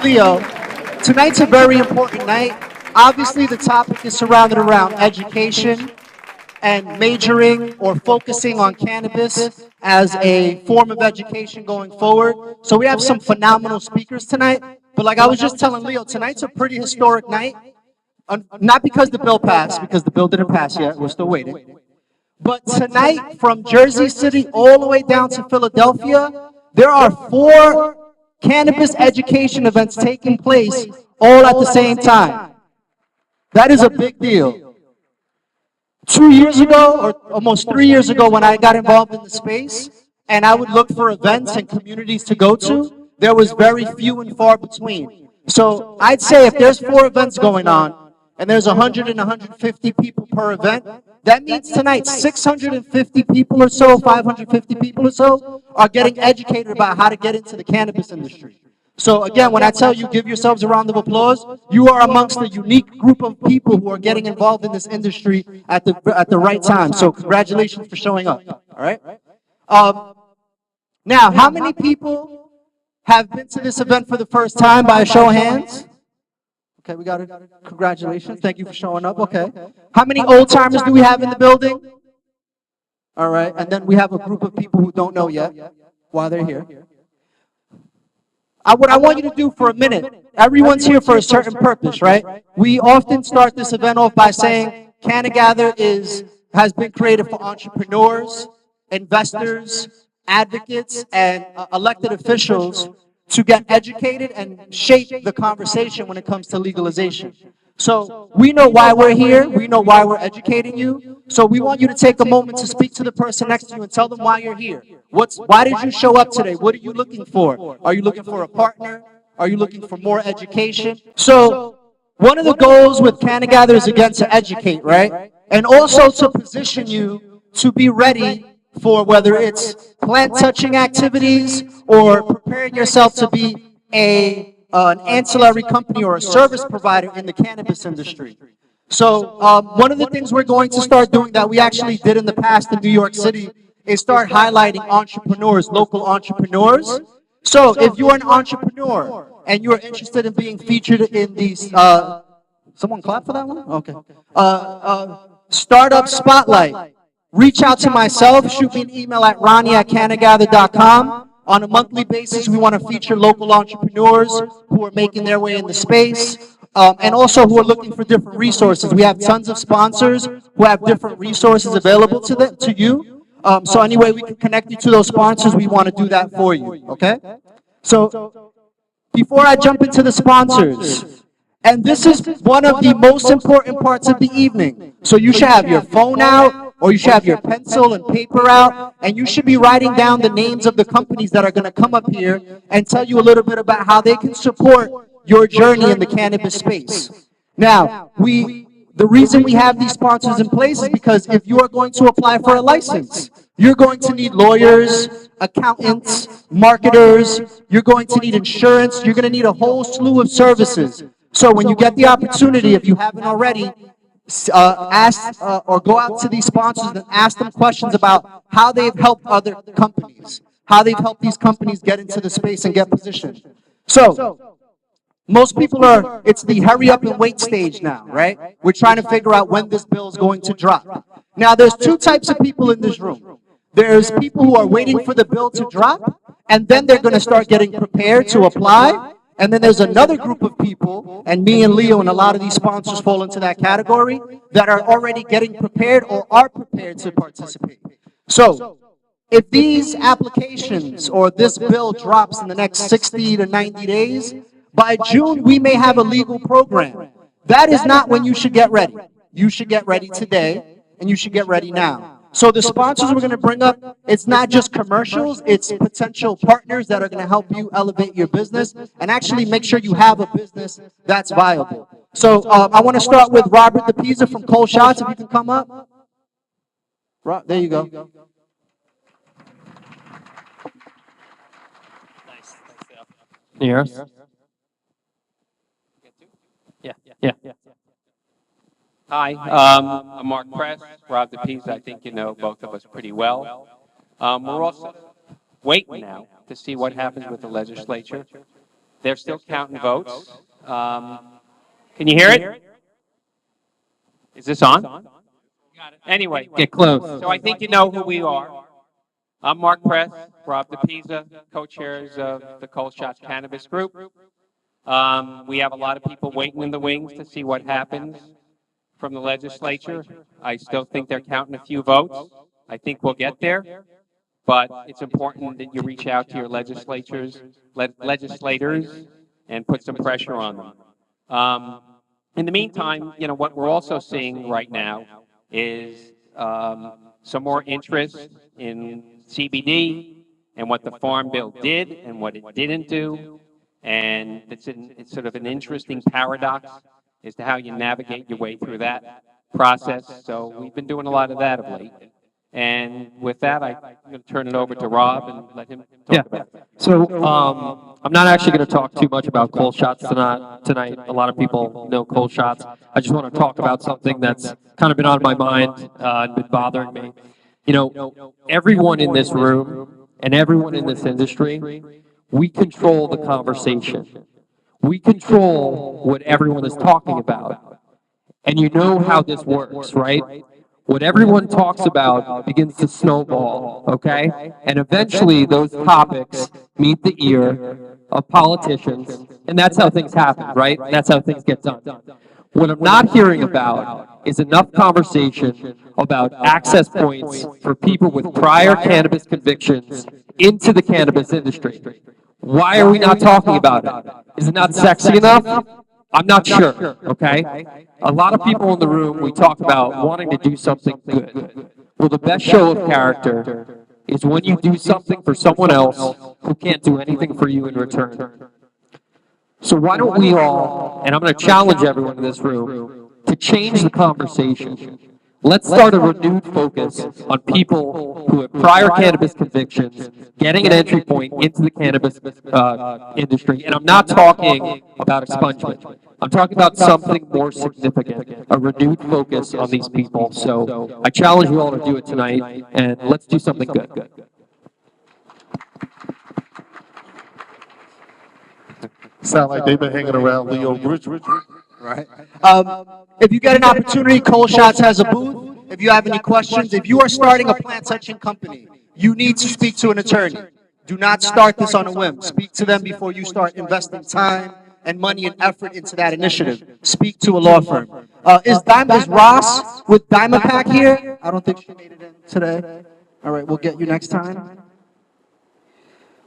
Leo, tonight's a very important night. Obviously, the topic is surrounded around education and majoring or focusing on cannabis as a form of education going forward. So we have some phenomenal speakers tonight. But like I was just telling Leo, tonight's a pretty historic night. Not because the bill passed, because the bill didn't pass yet. We're still waiting. But tonight, from Jersey City all the way down to Philadelphia, there are 4 cannabis education events taking place all at the same time. That is a big deal. 2 years ago, or almost 3 years ago, when I got involved in the space, and I would look for events and communities to go to, there was very few and far between. So I'd say if there's 4 events going on, and there's 100 and 150 people per event, that means tonight 650 people or so, 550 people or so, are getting educated about how to get into the cannabis industry. So again, when I tell you give yourselves a round of applause, you are amongst a unique group of people who are getting involved in this industry at the right time. So congratulations for showing up. All right. Now, how many people have been to this event for the first time by a show of hands? Okay, we got it. Congratulations. Thank you for showing up. Okay. How many old timers do we have in the building? All right. And then we have a group of people who don't know yet why they're here. What I want you to do for a minute, everyone's here for a certain purpose, right? We often start this event off by saying CannaGather has been created for entrepreneurs, investors, advocates, and elected officials to get educated and shape the conversation when it comes to legalization. So we know why we're here. We know why we're educating you. So we want you to take a moment to speak to the person next to you and tell them why you're here. Why did you show up today? What are you looking for? Are you looking for a partner? Are you looking for more education? So one of the goals with CannaGather is again to educate, right? And also to position you to be ready for whether it's plant touching activities or preparing yourself to be an ancillary company or a service provider in the cannabis industry. So one of the things we're going to start doing that we actually did in the past in New York City is start highlighting entrepreneurs, local entrepreneurs. So if you're an entrepreneur and you're interested in being featured in these, someone clap for that one? Okay. Startup Spotlight. Reach out to myself, shoot me an email at ronnie@cannagather.com. On a monthly basis, we want to feature local entrepreneurs who are making their way in the space, and also who are looking for different resources. We have tons of sponsors who have different resources available to you. So any way we can connect you to those sponsors, we want to do that for you, okay? So before I jump into the sponsors, and this is one of the most important parts of the evening. So you should have your phone out, or you should have your pencil and paper out, and you should be writing down the names of the companies that are going to come up here and tell you a little bit about how they can support your journey in the cannabis space. Now, the reason we have these sponsors in place is because if you are going to apply for a license, you're going to need lawyers, accountants, marketers, you're going to need insurance, you're going to need a whole slew of services. So when you get the opportunity, if you haven't already, ask or go out to these sponsors and ask them questions about how they've helped other companies, how they've helped these companies get into the space and get positioned. So most people it's the hurry up and wait stage now, right? We're trying to figure out when this bill is going to drop. Now there's 2 types of people in this room. There's people who are waiting for the bill to drop, and then they're going to start getting prepared to apply. And then there's another group of people, and me and Leo and a lot of these sponsors fall into that category, that are already getting prepared or are prepared to participate. So if these applications or this bill drops in the next 60 to 90 days, by June we may have a legal program. That is not when you should get ready. You should get ready today, and you should get ready now. So the sponsors we're going to bring up, it's not just commercials, it's potential partners that are going to help you elevate your business and actually make sure you have a business that's viable. So I want to start with Robert DePisa from Cold Shots, if you can come up. There you go. Yes. Yeah. Hi, I'm Mark Press, Rob DePisa. I think you know both of us pretty well. We're also waiting now to see what happens with the legislature. They're still counting votes. Can you hear it? Is this on? Anyway, Get close. so I think you know who we are. I'm Mark Press, Rob DePisa, co-chairs of the Cold Shots Cannabis Group. We have a lot of people waiting in the wings to see what happens from the legislature. I still think they're counting a few votes. I think we'll get there, but it's important that you reach out to your legislators and put some pressure on them. In the meantime, you know, what we're also seeing right now is some more interest in CBD and what the Farm Bill did and what it didn't do. And it's sort of an interesting paradox as to how you navigate your way through that process. So we've been doing a lot of that of late. And with that, I'm going to turn it over to Rob and let him talk about it. So I'm not actually going to talk too much about cold shots tonight. A lot of people know cold shots. I just want to talk about something that's kind of been on my mind and been bothering me. You know, everyone in this room and everyone in this industry, we control the conversation. We control what everyone is talking about. And you know how this works, right? What everyone talks about begins to snowball, okay? And eventually those topics meet the ear of politicians, and that's how things happen, right? That's how things get done. What I'm not hearing about is enough conversation about access points for people with prior cannabis convictions into the cannabis industry. Why are we not talking about it? Is it not sexy enough? I'm not sure, okay? A lot of people in the room, we talk about wanting to do something good. Well, the best show of character is when you do something for someone else who can't do anything for you in return. So why don't we all, and I'm going to challenge everyone in this room, to change the conversation. Let's start a renewed focus on people who have prior cannabis convictions, getting an entry point into the cannabis industry. And I'm not talking about expungement. I'm talking about something more significant, a renewed focus on these people. So I challenge you all to do it tonight, and let's do something good. Sound like they've been hanging around Leo Bridget. Right. If you get an opportunity, Cold Shots has a booth. If you have any questions, if you are starting a plant touching company, you need to speak to an attorney. Do not start this on a whim. Speak to them before you start investing time and money and effort into that initiative. Speak to a law firm. Is Ross with Diamondpack here? I don't think she made it in today. All right, we'll get you next time.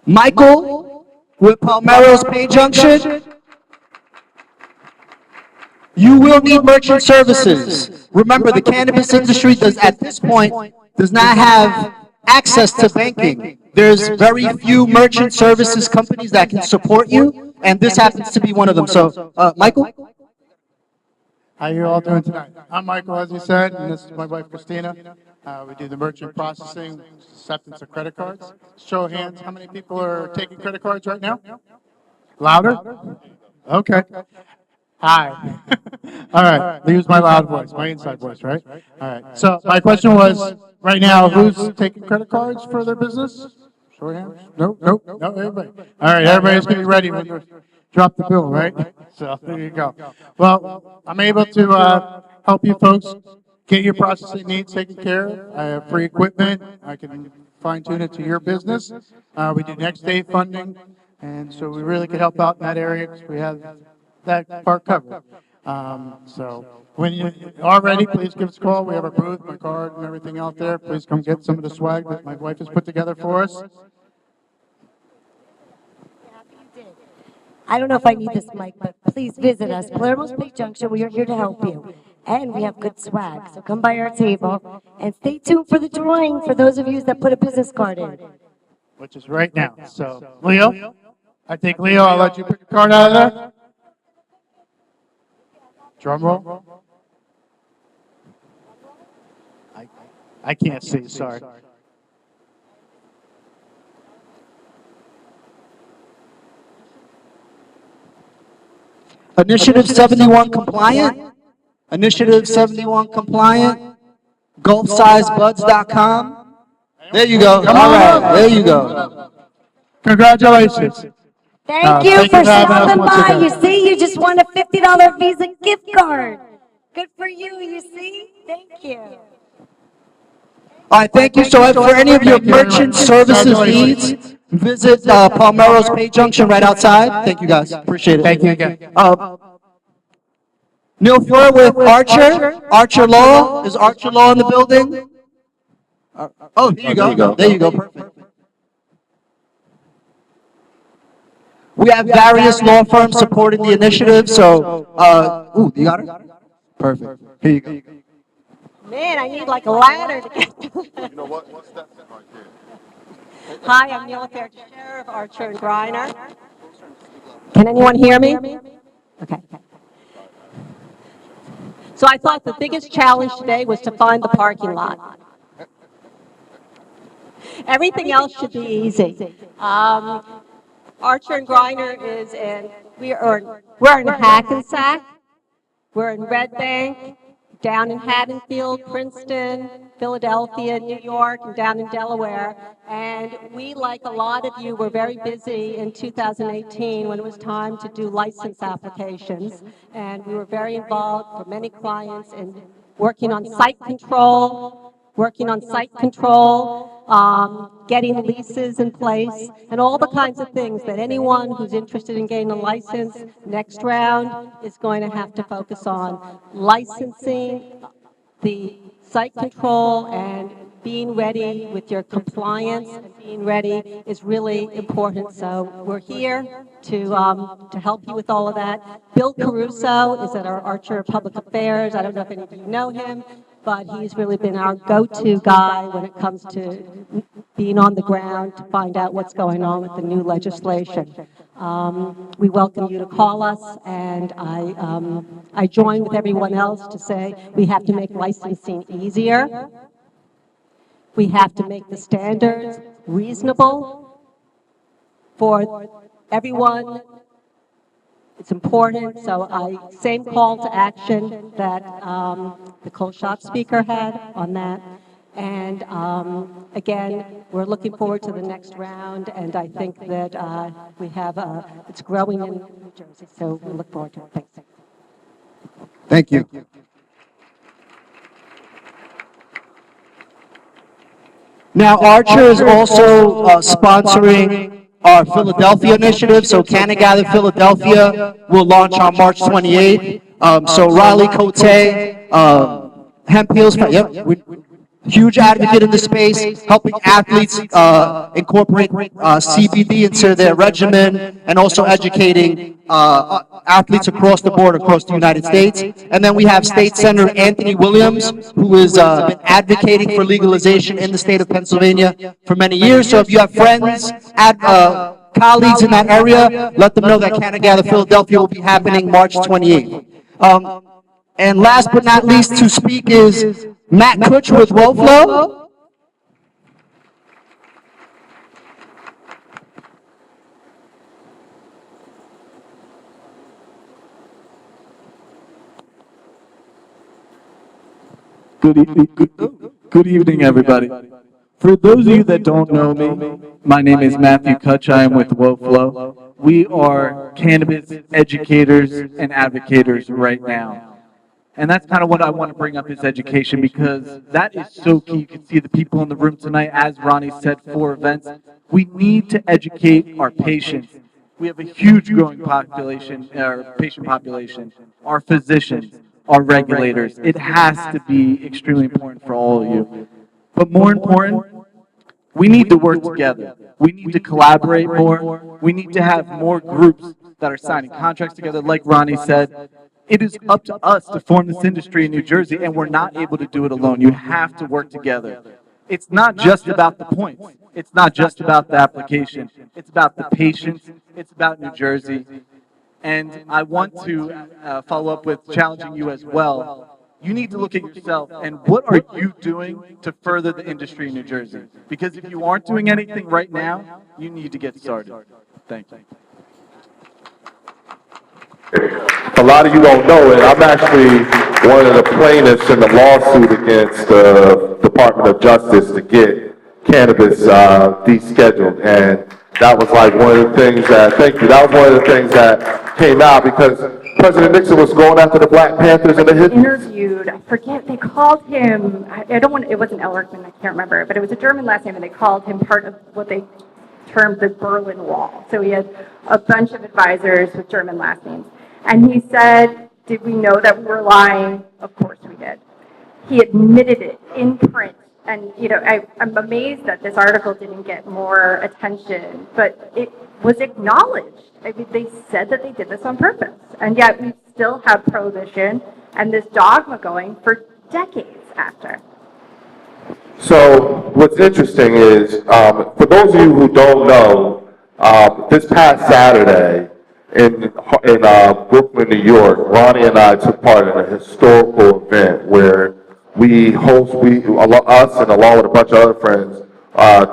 Michael with Palmero's Paint Junction. You will need merchant services. Remember, the cannabis industry at this point does not have access to banking. There's very few merchant services companies that can support you, and this happens to be one of them. So, Michael? How you all doing tonight? I'm Michael, as you said, and this is my wife, Christina. We do the merchant processing, acceptance of credit cards. Show of hands, how many people are taking credit cards right now? Louder? Okay. Hi. All right. Use my loud voice, my inside voice, right? All right. So my question was, right now, who's taking credit cards for their business? Show of hands? No, everybody. All right, everybody's going to be ready when they drop the bill, right? So there you go. Well, I'm able to help you folks get your processing needs taken care of. I have free equipment. I can fine tune it to your business. We do next day funding, and so we really can help out in that area because we have that part covered. So when you are ready, please give us a call. We have our booth, my card, and everything out there. Please come get some of the swag that my wife has put together for us. I don't know if I need this mic, but please visit us. Palermo's Paint Junction, we are here to help you. And we have good swag, so come by our table. And stay tuned for the drawing for those of you that put a business card in. Which is right now. So, Leo, I think, Leo, I'll let you pick a card out of there. Drum roll. I can't see, sorry. Initiative 71 compliant. Initiative 71 compliant. GulfSizeBuds.com. There you go. All right, there you go. Congratulations. Thank you Thank for you for having us stopping once by. again. You see, you just won a $50 Visa gift card. Good for you, you see? Thank you. All right, thank you. So for any of your Thank you very merchant much. services Congratulations. needs, visit Palmero's Pay Junction right outside. Thank you, guys. Appreciate it. Thank you again. Neil Fur with Archer. Archer Law. Is Archer Law in the building? Oh, there you go. There you go. Perfect. We have various law firms supporting the initiative. So, you got it? Perfect. Here you go. Man, I need like a ladder to get to it. You know what? One step right there. Hi, I'm Neil Fair, Sheriff Archer and Griner. Can anyone hear me? Okay. So I thought the biggest challenge today was to find the parking lot. Everything else should be easy. Archer and Griner is in, we're in Hackensack, we're in Red Bank, down in Haddonfield, Princeton, Philadelphia, New York, and down in Delaware. And we, like a lot of you, were very busy in 2018 when it was time to do license applications. And we were very involved for many clients in working on site control, getting leases in place, and all the kinds of things that anyone who's interested in getting a license next round is going to have to focus on. Licensing, the site control, and being ready with your compliance and being ready is really important. So we're here to help you with all of that. Bill Caruso is at our Archer Public Affairs. I don't know if any of you know him, but he's really been our go-to guy when it comes to being on the ground to find out what's going on with the new legislation. We welcome you to call us, and I join with everyone else to say we have to make licensing easier. We have to make the standards reasonable for everyone. It's important, so same call to action that the cold shot speaker had on that. And again, we're looking forward to the next round, and I think that we have, it's growing in New Jersey, so we look forward to it. Thanks. Thank you. Now, Archer is also sponsoring our Philadelphia initiative. So CannaGather Philadelphia will launch on March 28th. So Riley Cote, Hemp Hills, huge advocate in the space, helping athletes incorporate CBD into their regimen, and also educating athletes across the board, across the United States. And then we have State Senator Anthony Williams, who has been advocating for legalization in the state of Pennsylvania for many years. So if you have friends, colleagues in that area, let them know that CannaGather Philadelphia will be happening March 28th. And last but not least to speak is Matt Kutch with WoFlow. Good evening, everybody. For those of you that don't know me, my name is Matthew Kutch. I am with WoFlow. We are cannabis educators and advocators right now. And that's kind of what I want to bring up is education, because that is so key. You can see the people in the room tonight, as Ronnie said, 4 events. We need to educate our patients. We have a huge growing population, patient population, our physicians, our regulators. It has to be extremely important for all of you. But more important, we need to work together. We need to collaborate more. We need to have more groups that are signing contracts together. Like Ronnie said, it is up to us to form this industry in New Jersey, and we're not able to do it alone. You have to work together. It's not just about the points. It's not just about the application. It's about the patients. It's about New Jersey. And I want to follow up with challenging you as well. You need to look at yourself and what are you doing to further the industry in New Jersey? Because if you aren't doing anything right now, you need to get started. Thank you. A lot of you don't know it. I'm actually one of the plaintiffs in the lawsuit against the Department of Justice to get cannabis descheduled. And That was like one of the things that, thank you, that was one of the things that came out because President Nixon was going after the Black Panthers and the hippies. Interviewed, I forget, they called him, I don't want, it wasn't Elrickman, I can't remember, but it was a German last name, and they called him part of what they termed the Berlin Wall. So he had a bunch of advisors with German last names. And he said, did we know that we were lying? Of course we did. He admitted it in print. And, you know, I'm amazed that this article didn't get more attention, but it was acknowledged. I mean, they said that they did this on purpose. And yet we still have prohibition and this dogma going for decades after. So what's interesting is, for those of you who don't know, this past Saturday in Brooklyn, New York, Ronnie and I took part in a historical event where us and along with a bunch of other friends,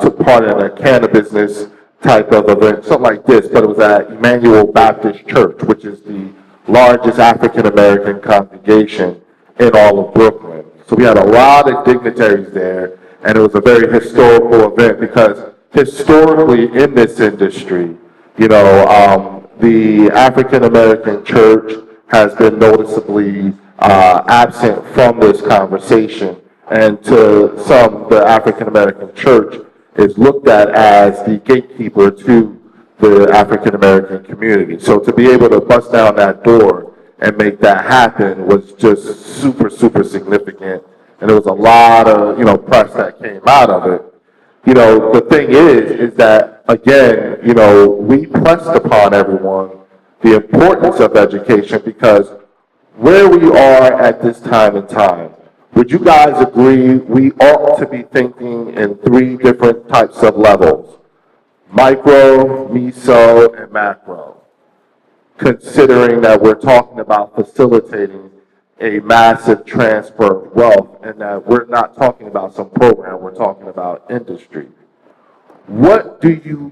took part in a cannabis type of event, something like this, but it was at Emmanuel Baptist Church, which is the largest African American congregation in all of Brooklyn. So we had a lot of dignitaries there, and it was a very historical event because historically in this industry, you know, the African American church has been noticeably absent from this conversation, and to some, the African American church is looked at as the gatekeeper to the African American community. So to be able to bust down that door and make that happen was just super, super significant, and there was a lot of, you know, press that came out of it. You know, the thing is that, again, you know, we pressed upon everyone the importance of education because where we are at this time in time, would you guys agree we ought to be thinking in 3 different types of levels? Micro, meso, and macro. Considering that we're talking about facilitating a massive transfer of wealth and that we're not talking about some program, we're talking about industry. What do you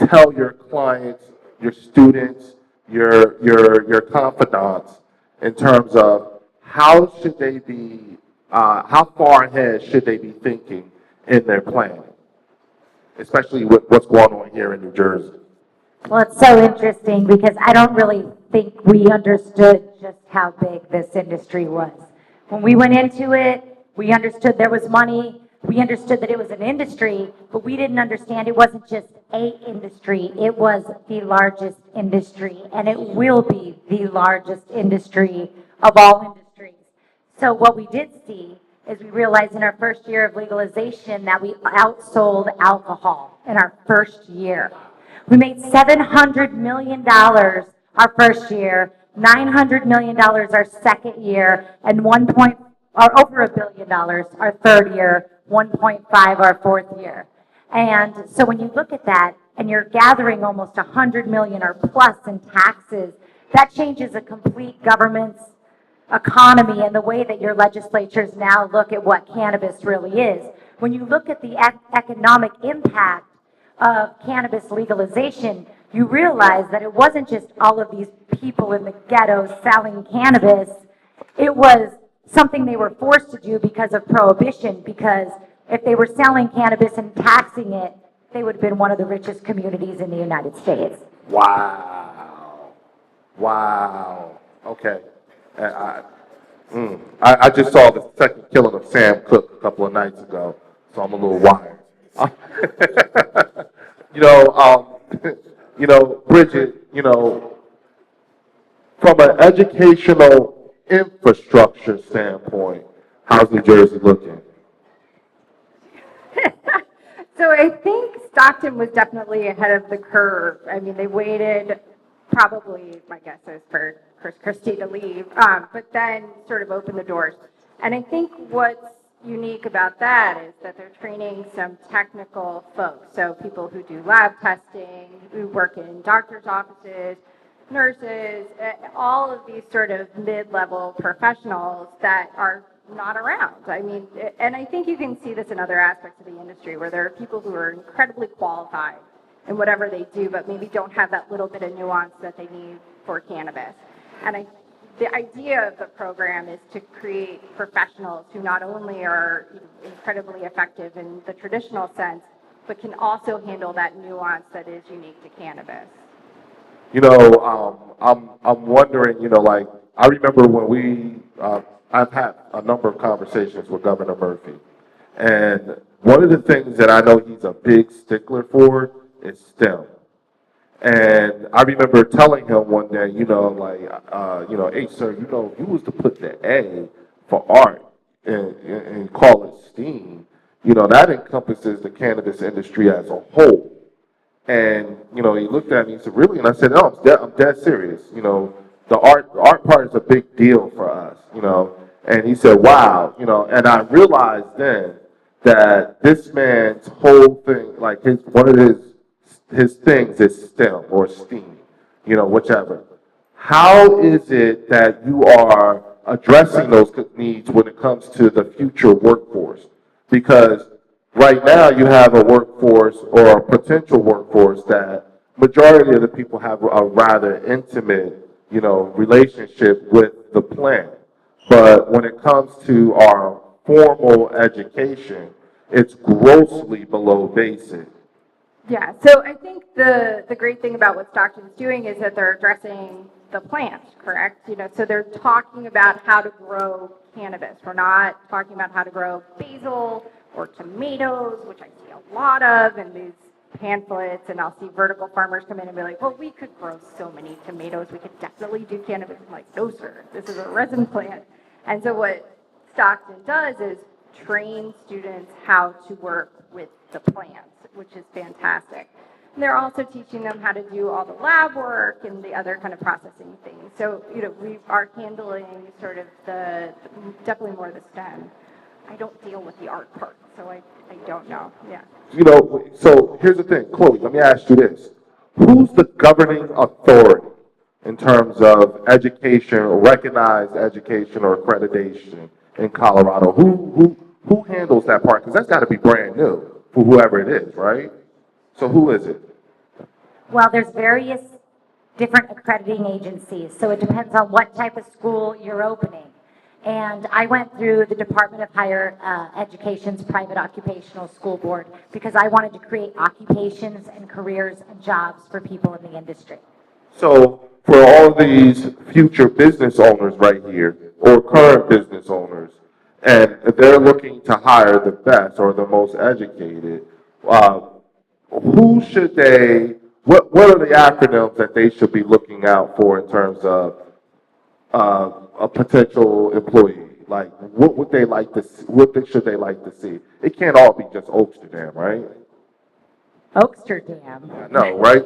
tell your clients, your students, your confidants in terms of how should they be, how far ahead should they be thinking in their planning, especially with what's going on here in New Jersey? Well, it's so interesting because I don't really think we understood just how big this industry was. When we went into it, we understood there was money. We understood that it was an industry, but we didn't understand it wasn't just a industry. It was the largest industry, and it will be the largest industry of all industries. So what we did see is we realized in our first year of legalization that we outsold alcohol in our first year. We made $700 million our first year, $900 million our second year, and over $1 billion our third year, 1.5 our fourth year. And so when you look at that and you're gathering almost 100 million or plus in taxes, that changes a complete government's economy and the way that your legislatures now look at what cannabis really is. When you look at the economic impact of cannabis legalization, you realize that it wasn't just all of these people in the ghettos selling cannabis. It was something they were forced to do because of prohibition, because if they were selling cannabis and taxing it, they would have been one of the richest communities in the United States. Wow. Wow. Okay. I just saw the second killing of Sam Cooke a couple of nights ago, so I'm a little wired. Bridget, from an educational infrastructure standpoint, how's New Jersey looking? So I think Stockton was definitely ahead of the curve. I mean, they waited probably, my guess is, for Christie to leave, but then sort of opened the doors. And I think what's unique about that is that they're training some technical folks, so people who do lab testing, who work in doctors' offices, nurses, all of these sort of mid-level professionals that are not around. I mean, and I think you can see this in other aspects of the industry where there are people who are incredibly qualified in whatever they do, but maybe don't have that little bit of nuance that they need for cannabis. And the idea of the program is to create professionals who not only are incredibly effective in the traditional sense, but can also handle that nuance that is unique to cannabis. You know, I'm wondering, you know, like, I remember when I've had a number of conversations with Governor Murphy. And one of the things that I know he's a big stickler for is STEM. And I remember telling him one day, you know, like, hey, sir, you know, if you was to put the A for art and call it STEAM, you know, that encompasses the cannabis industry as a whole. And, you know, he looked at me and said, really? And I said, no, I'm dead serious. You know, the art part is a big deal for us, you know. And he said, wow, you know, and I realized then that this man's whole thing, like one of his things is STEM or STEAM, you know, whichever. How is it that you are addressing those needs when it comes to the future workforce? Because right now you have a workforce or a potential workforce that majority of the people have a rather intimate, you know, relationship with the plant. But when it comes to our formal education, it's grossly below basic. Yeah, so I think the great thing about what Stockton's doing is that they're addressing the plant, correct? You know, so they're talking about how to grow cannabis. We're not talking about how to grow basil or tomatoes, which I see a lot of in these pamphlets, and I'll see vertical farmers come in and be like, well, we could grow so many tomatoes, we could definitely do cannabis. I'm like, no, sir, this is a resin plant. And so what Stockton does is train students how to work with the plants, which is fantastic. And they're also teaching them how to do all the lab work and the other kind of processing things. So, you know, we are handling sort of definitely more of the STEM. I don't deal with the art part, so I don't know, yeah. You know, so here's the thing, Chloe, let me ask you this. Who's the governing authority in terms of education or recognized education or accreditation in Colorado? Who handles that part? Because that's got to be brand new for whoever it is, right? So who is it? Well, there's various different accrediting agencies, so it depends on what type of school you're opening. And I went through the Department of Higher Education's Private Occupational School Board because I wanted to create occupations and careers and jobs for people in the industry. So for all of these future business owners right here, or current business owners, and they're looking to hire the best or the most educated, who should they, what are the acronyms that they should be looking out for in terms of a potential employee? Like, what would they like to see, should they like to see? It can't all be just Oaksterdam, right? Oaksterdam. I know, right?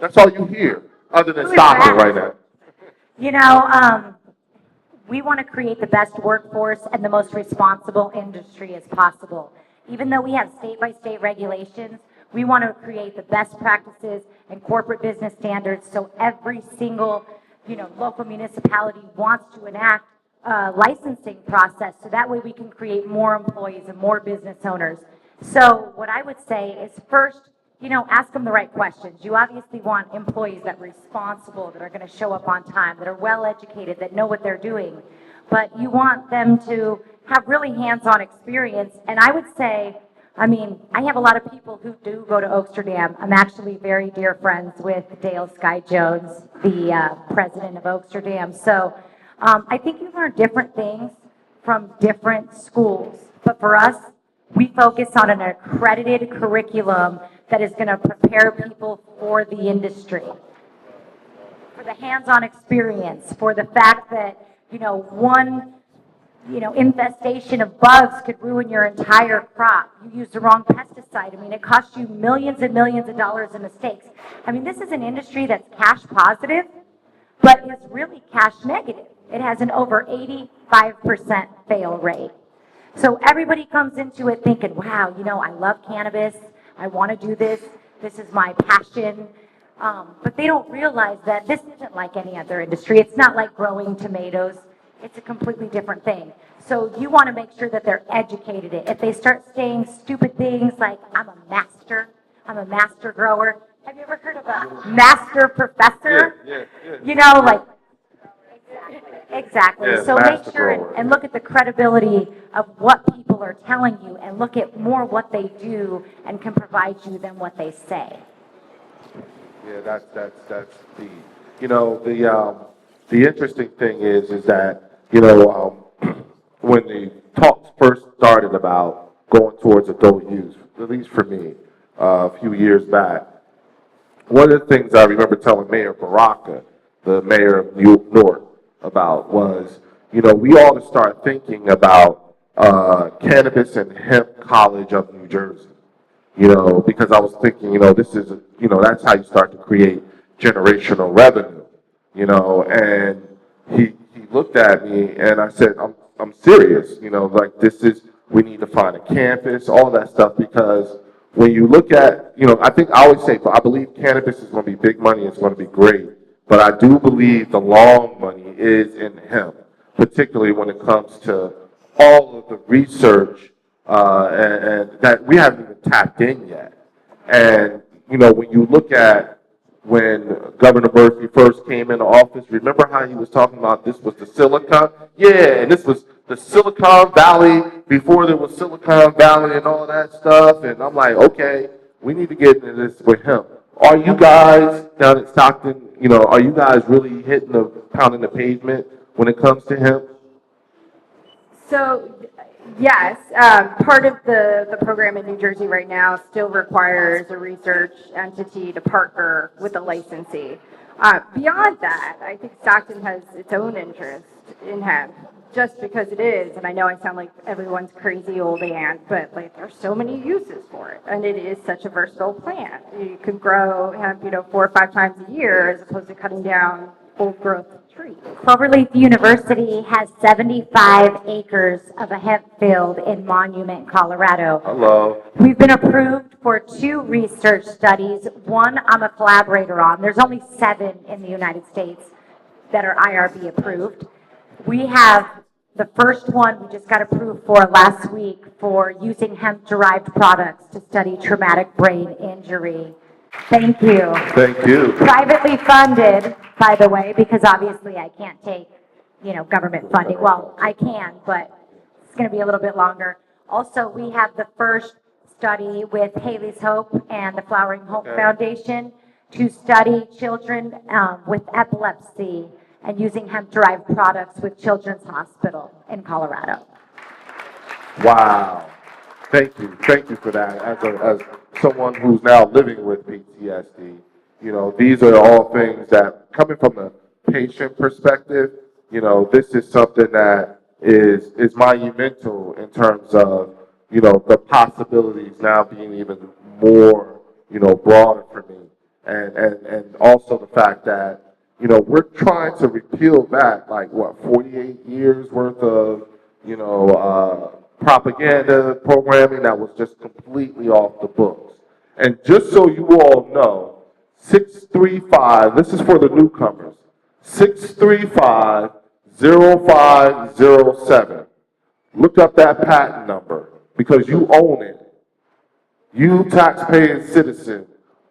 That's all you hear, other than Stockton right now. You know, we want to create the best workforce and the most responsible industry as possible. Even though we have state-by-state regulations, we want to create the best practices and corporate business standards so every single, you know, local municipality wants to enact a licensing process so that way we can create more employees and more business owners. So what I would say is first, you know, ask them the right questions. You obviously want employees that are responsible, that are going to show up on time, that are well educated, that know what they're doing. But you want them to have really hands-on experience. And I would say, I mean, I have a lot of people who do go to Oaksterdam. I'm actually very dear friends with Dale Sky Jones, the president of Oaksterdam. So I think you learn different things from different schools. But for us, we focus on an accredited curriculum that is going to prepare people for the industry, for the hands-on experience, for the fact that, you know, one, you know, infestation of bugs could ruin your entire crop. You use the wrong pesticide. I mean, it costs you millions and millions of dollars in mistakes. I mean, this is an industry that's cash positive, but is really cash negative. It has an over 85% fail rate. So everybody comes into it thinking, wow, you know, I love cannabis. I want to do this. This is my passion. But they don't realize that this isn't like any other industry. It's not like growing tomatoes. It's a completely different thing. So you want to make sure that they're educated. If they start saying stupid things like, I'm a master grower. Have you ever heard of a master professor? Yeah. You know, like, Exactly. Yeah, So master make sure grower. and look at the credibility of what people are telling you and look at more what they do and can provide you than what they say. Yeah, that's the, you know, the interesting thing is that, you know, when the talks first started about going towards adult use, at least for me, a few years back, one of the things I remember telling Mayor Baraka, the mayor of New York, about was, you know, we ought to start thinking about Cannabis and Hemp College of New Jersey. You know, because I was thinking, you know, this is, you know, that's how you start to create generational revenue. You know, and he looked at me and I said, I'm serious. You know, like this is, we need to find a campus, all that stuff, because when you look at, you know, I think I always say, I believe cannabis is going to be big money, it's going to be great, but I do believe the long money is in hemp, particularly when it comes to all of the research and that we haven't even tapped in yet. And, you know, when you look at when Governor Murphy first came into office, remember how he was talking about this was the Silicon? Yeah, and this was the Silicon Valley before there was Silicon Valley and all that stuff. And I'm like, okay, we need to get into this with him. Are you guys down at Stockton, you know, are you guys really hitting the pounding the pavement when it comes to him? So, yes, part of the program in New Jersey right now still requires a research entity to partner with a licensee. Beyond that, I think Stockton has its own interest in hemp, just because it is, and I know I sound like everyone's crazy old aunt, but like there's so many uses for it, and it is such a versatile plant. You can grow hemp, 4 or 5 times a year, as opposed to cutting down old growth trees. Cloverleaf University has 75 acres of a hemp field in Monument, Colorado. Hello. We've been approved for 2 research studies. One I'm a collaborator on. There's only 7 in the United States that are IRB approved. We have the first one we just got approved for last week for using hemp-derived products to study traumatic brain injury. Thank you. Thank you. Privately funded, by the way, because obviously I can't take, government funding. Well, I can, but it's going to be a little bit longer. Also, we have the first study with Haley's Hope and the Flowering Hope Foundation to study children with epilepsy and using hemp-derived products with Children's Hospital in Colorado. Wow. Thank you. Thank you for that. As someone who's now living with PTSD, these are all things that, coming from the patient perspective, this is something that is monumental in terms of, the possibilities now being even more, broader for me. And also the fact that, we're trying to repeal back, 48 years worth of, propaganda programming that was just completely off the books. And just so you all know, 635, this is for the newcomers, 635-0507. Look up that patent number because you own it. You, taxpaying citizen,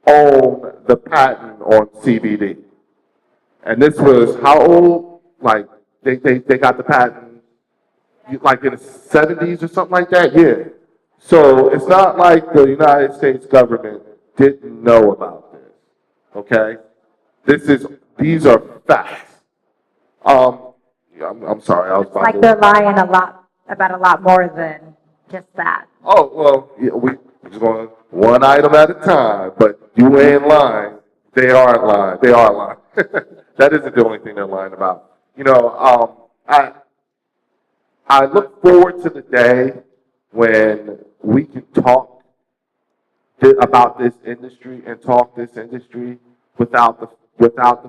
own the patent on CBD. And this was how old? They got the patent in the 70s or something like that? Yeah. So it's not like the United States government didn't know about this. Okay? These are facts. I'm sorry, I was about to. They're lying about a lot more than just that. Oh, well, yeah, we're just going one item at a time, but you ain't lying. They aren't lying. They are lying. That isn't the only thing they're lying about. I look forward to the day when we can talk about this industry and talk this industry without the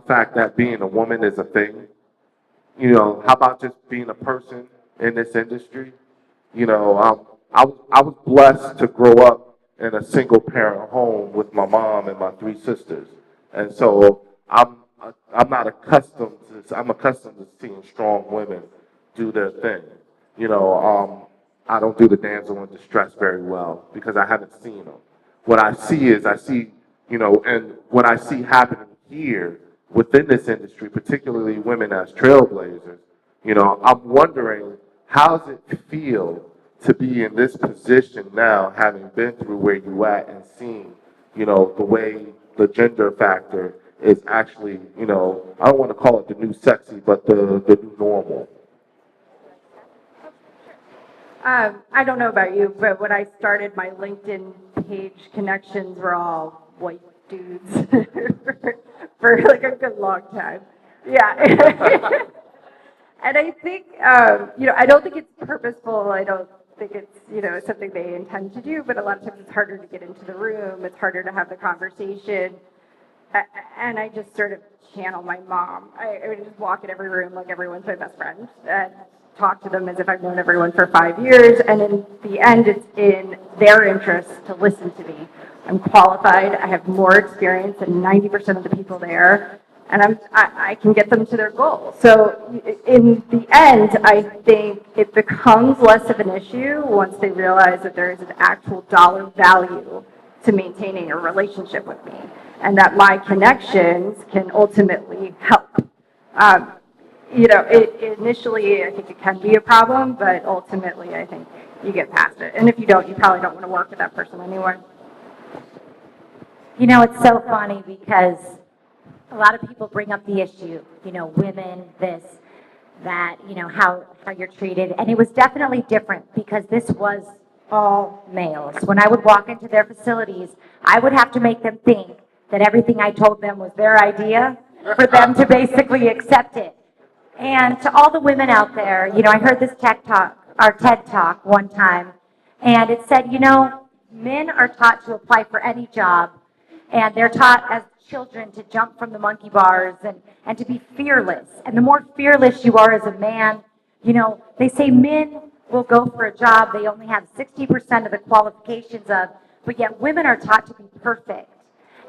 fact that being a woman is a thing. How about just being a person in this industry? I was blessed to grow up in a single parent home with my mom and my 3 sisters, and so I'm not accustomed to this. I'm accustomed to seeing strong women do their thing. I don't do the damsel in distress very well because I haven't seen them. What I see, and what I see happening here within this industry, particularly women as trailblazers, I'm wondering, how does it feel to be in this position now, having been through where you at and seeing, the way the gender factor is actually, I don't want to call it the new sexy, but the new normal. I don't know about you, but when I started, my LinkedIn page connections were all white dudes for like a good long time. Yeah. And I think, I don't think it's purposeful. I don't think it's, something they intend to do, but a lot of times it's harder to get into the room. It's harder to have the conversation. And I just sort of channel my mom. I would just walk in every room like everyone's my best friend and talk to them as if I've known everyone for 5 years. And in the end, it's in their interest to listen to me. I'm qualified. I have more experience than 90% of the people there. And I can get them to their goal. So in the end, I think it becomes less of an issue once they realize that there is an actual dollar value to maintaining a relationship with me, and that my connections can ultimately help. Initially, I think it can be a problem, but ultimately, I think you get past it. And if you don't, you probably don't want to work with that person anyway. It's so funny because a lot of people bring up the issue, women, this, that, how you're treated. And it was definitely different because this was all males. When I would walk into their facilities, I would have to make them think that everything I told them was their idea for them to basically accept it. And to all the women out there, I heard this TED Talk one time, and it said, men are taught to apply for any job, and they're taught as children to jump from the monkey bars and to be fearless. And the more fearless you are as a man, they say men will go for a job they only have 60% of the qualifications of, but yet women are taught to be perfect.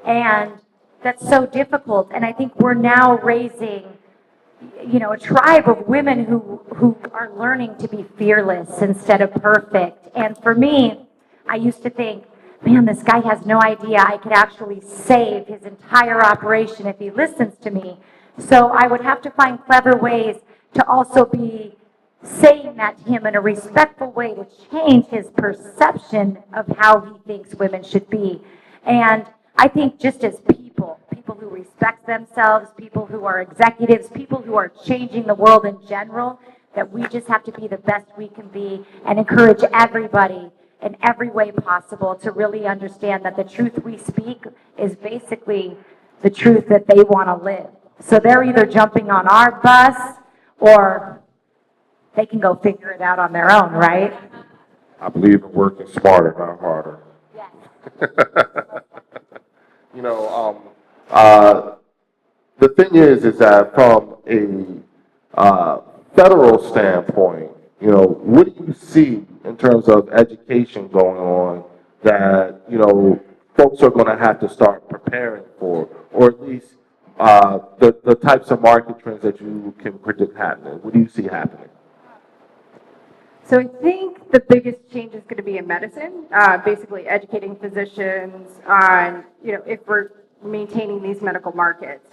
And that's so difficult. And I think we're now raising, a tribe of women who are learning to be fearless instead of perfect. And for me, I used to think, man, this guy has no idea I could actually save his entire operation if he listens to me. So I would have to find clever ways to also be saying that to him in a respectful way to change his perception of how he thinks women should be. And I think just as people who respect themselves, people who are executives, people who are changing the world in general, that we just have to be the best we can be and encourage everybody in every way possible to really understand that the truth we speak is basically the truth that they want to live. So they're either jumping on our bus or they can go figure it out on their own, right? I believe in working smarter, not harder. Yes. The thing is that from a federal standpoint, what do you see in terms of education going on that, folks are going to have to start preparing for, or at least the types of market trends that you can predict happening? What do you see happening? So I think the biggest change is going to be in medicine, basically educating physicians on, if we're maintaining these medical markets,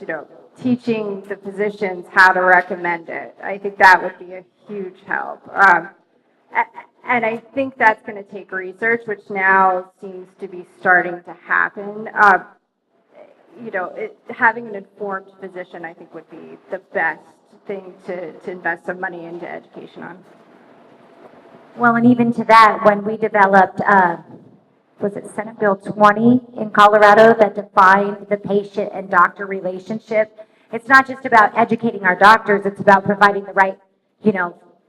teaching the physicians how to recommend it. I think that would be a huge help. And I think that's going to take research, which now seems to be starting to happen. Having an informed physician, I think, would be the best thing to invest some money into education on. Well, and even to that, when we developed, was it Senate Bill 20 in Colorado that defined the patient and doctor relationship, it's not just about educating our doctors, it's about providing the right,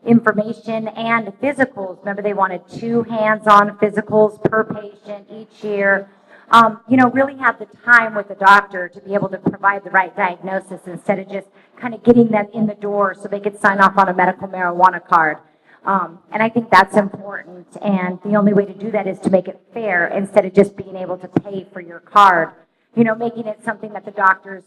information and physicals. Remember, they wanted 2 hands-on physicals per patient each year. Really have the time with the doctor to be able to provide the right diagnosis instead of just kind of getting them in the door so they could sign off on a medical marijuana card. And I think that's important. And the only way to do that is to make it fair instead of just being able to pay for your card. Making it something that the doctors,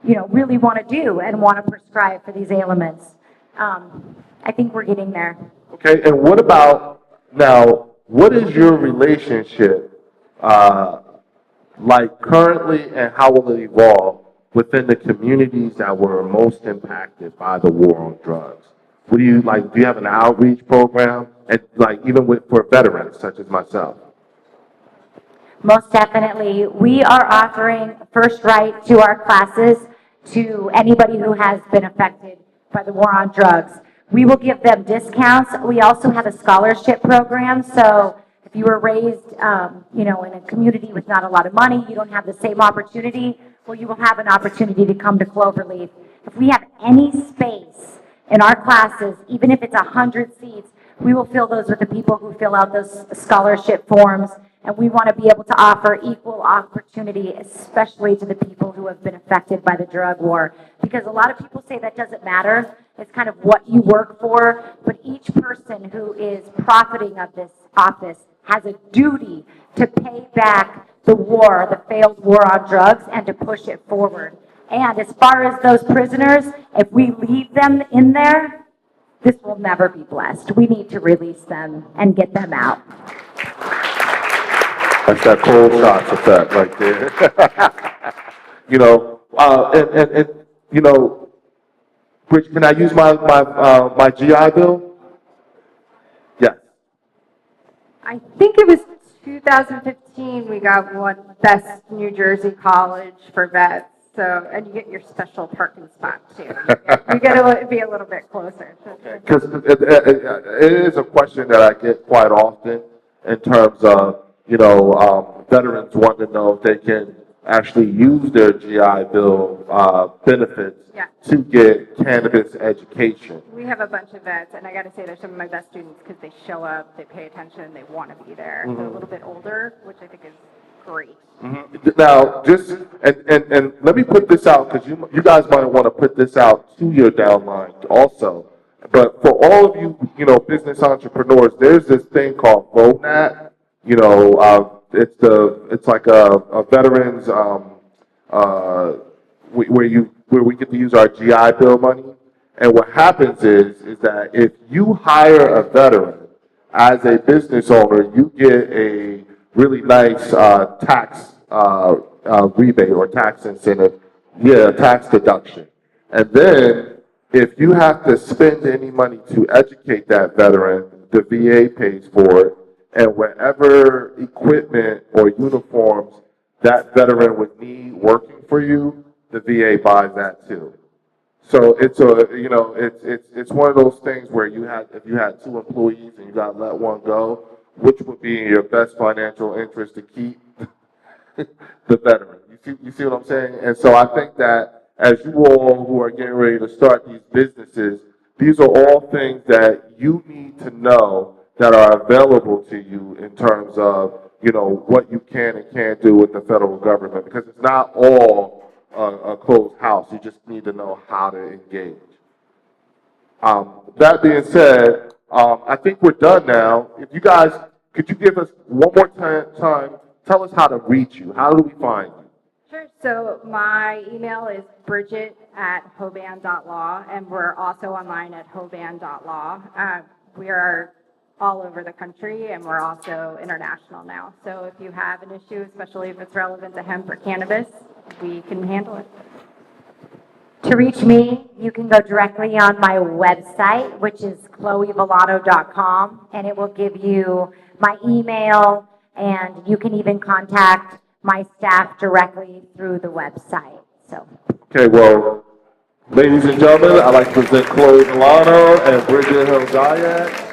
really want to do and want to prescribe for these ailments. I think we're getting there. Okay, and what about now, what is your relationship like currently, and how will it evolve within the communities that were most impacted by the war on drugs? What do you like? Do you have an outreach program? And like even for veterans such as myself? Most definitely. We are offering first right to our classes to anybody who has been affected by the war on drugs. We will give them discounts. We also have a scholarship program. So if you were raised, in a community with not a lot of money, you don't have the same opportunity, well, you will have an opportunity to come to Cloverleaf. If we have any space in our classes, even if it's 100 seats, we will fill those with the people who fill out those scholarship forms. And we want to be able to offer equal opportunity, especially to the people who have been affected by the drug war. Because a lot of people say that doesn't matter. It's kind of what you work for. But each person who is profiting of this office has a duty to pay back the war, the failed war on drugs, and to push it forward. And as far as those prisoners, if we leave them in there, this will never be blessed. We need to release them and get them out. That's that cold shots effect right there. Bridget, can I use my GI Bill? Yes. I think it was 2015 we got one Best New Jersey College for vets. So, and you get your special parking spot too. You get to be a little bit closer. Because it is a question that I get quite often in terms of, veterans want to know if they can actually use their GI Bill benefits to get cannabis education. We have a bunch of vets, and I got to say they're some of my best students because they show up, they pay attention, they want to be there. They're a little bit older, which I think is great. Now, and let me put this out because you guys might want to put this out to your downline also. But for all of you, business entrepreneurs, there's this thing called VONAT. It's like a veterans where we get to use our GI Bill money. And what happens is that if you hire a veteran as a business owner, you get a really nice tax rebate or tax incentive, tax deduction. And then if you have to spend any money to educate that veteran, the VA pays for it, and whatever equipment or uniforms that veteran would need working for you, the VA buys that too. So it's it's one of those things where if you had 2 employees and you got to let one go, which would be in your best financial interest to keep the veteran? You see what I'm saying? And so I think that as you all who are getting ready to start these businesses, these are all things that you need to know that are available to you in terms of what you can and can't do with the federal government, because it's not all a closed house. You just need to know how to engage. That being said, I think we're done now. If you guys, could you give us one more time, tell us how to reach you. How do we find you? Sure. So my email is bridget@hoban.law, and we're also online at hoban.law. We are all over the country, and we're also international now. So if you have an issue, especially if it's relevant to hemp or cannabis, we can handle it. To reach me, you can go directly on my website, which is chloevillano.com, and it will give you my email, and you can even contact my staff directly through the website. So. Okay, well, ladies and gentlemen, I'd like to present Chloe Villano and Bridget Hill-Zayat.